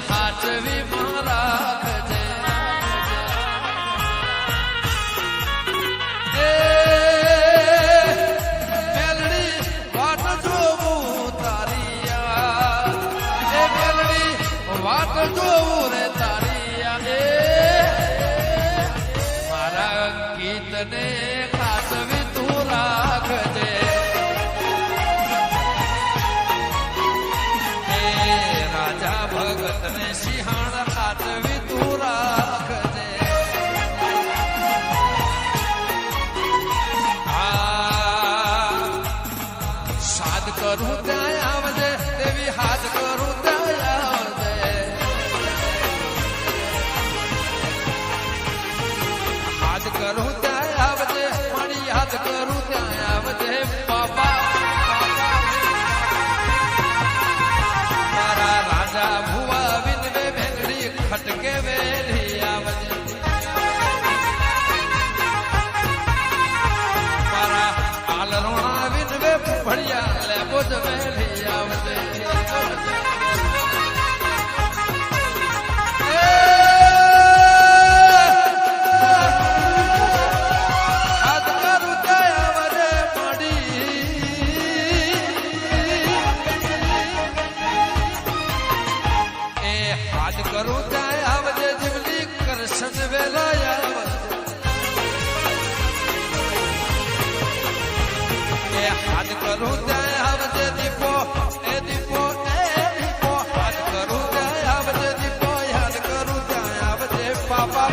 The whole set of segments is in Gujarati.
હાચવી મારા મેલડી વાટ જોવું તારિયા મેલડી વાટ જોવું રે તારિયા મારા ગીતને ખાસવી તું રાખજે રાજા ભગત ને સિંહાણ ખાતવી તું રાખજે સાદ કરું ત્યાં આવજે દેવી હાથ કરું ત્યાં આવજે હાથ કરું ત્યાં આવજે મારી હાથ કરું ત્યાં આવજે બાપા રાજા ભુવા વિનવે ભેંગડી ખટકે વેલી આવજે મારા આલરોણા વિનવે ભળિયા લેબો જ વેલી આવજે કરું ત્યાં આવજે જીવલી કરશન વેલાયા એ હાથ કરું ત્યાં આવજે દીપો એ દીપો એ દીપો હાથ કરું ત્યાં આવજે દીપો યાદ કરું ત્યાં આવજે પાપા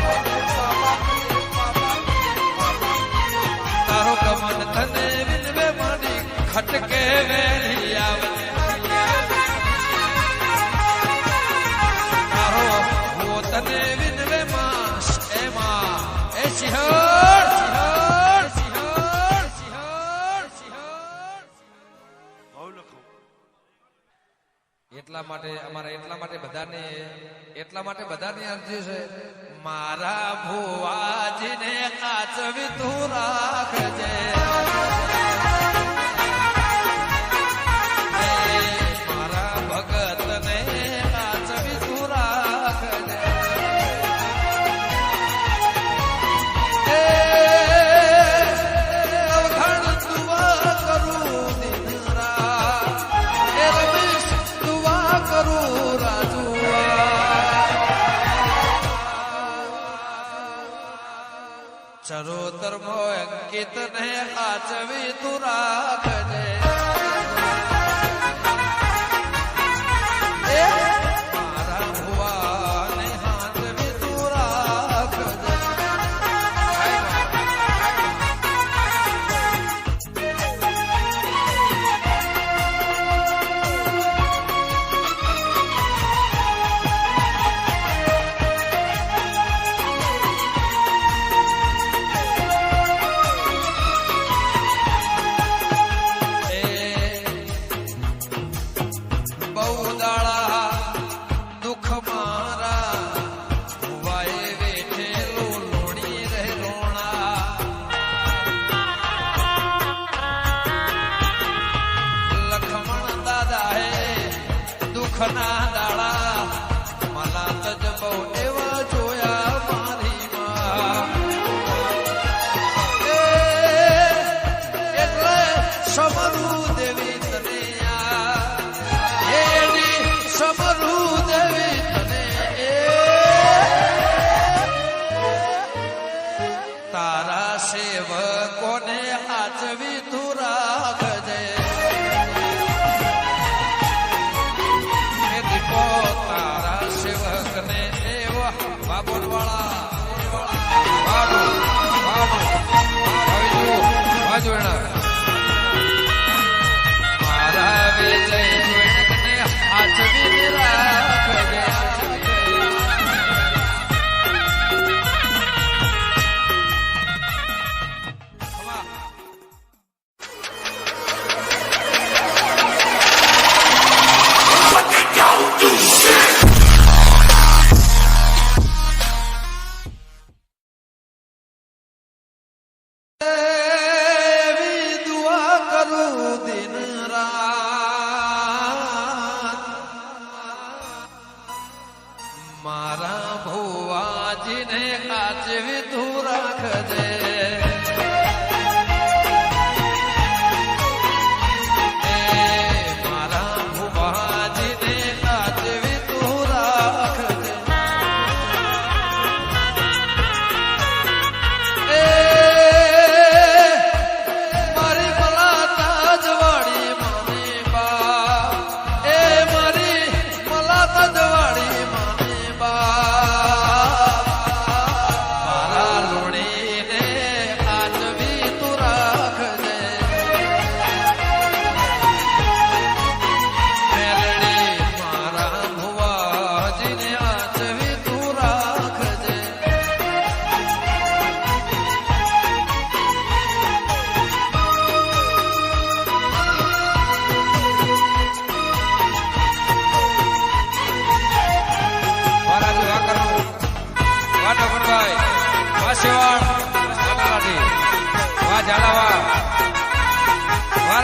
તારો ગમન તને વિનવે મારી ખટકે વેલી આવજે તને વિનવે માં એમાં એ સિંહણ સિંહણ સિંહણ સિંહણ સિંહણ એટલા માટે બધાને અરજી છે મારા ભુવાજીને કાચવી તું રાખજે મારા ભગતને કાચવી તું રાખજે ચરોતર મો અંકિત ને કાચવી તું રાખજે મારા ભુવા ને હાથવી તું રાખજે ના દાડા મલા તજ બહુ એવા જોયા મારી માં એટલે દેવી તને એડી સમરું દેવી તને તારા સેવકોને આચવી તું રાખજે દીપો તારા સેવકને એવા બાબુવાળા મારા વિજય જોઈને આચવી રાખજે દિન રાત મારા ભુવાજીને કાચવી તું રાખજે મારા ભુવાજીને કાચવી તું રાખજે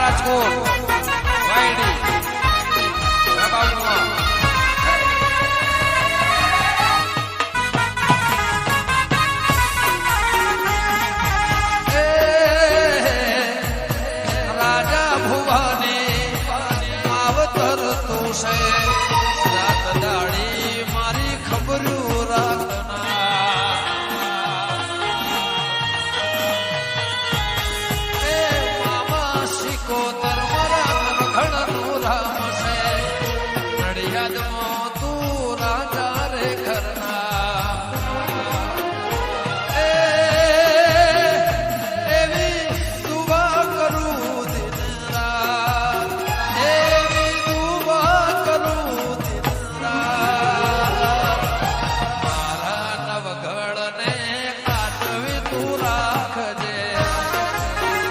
રાજકોટ વાયડી રાજા ભુવાની માવતર તું છે રાત દાડી મારી ખબરું રાખના મામા શીખો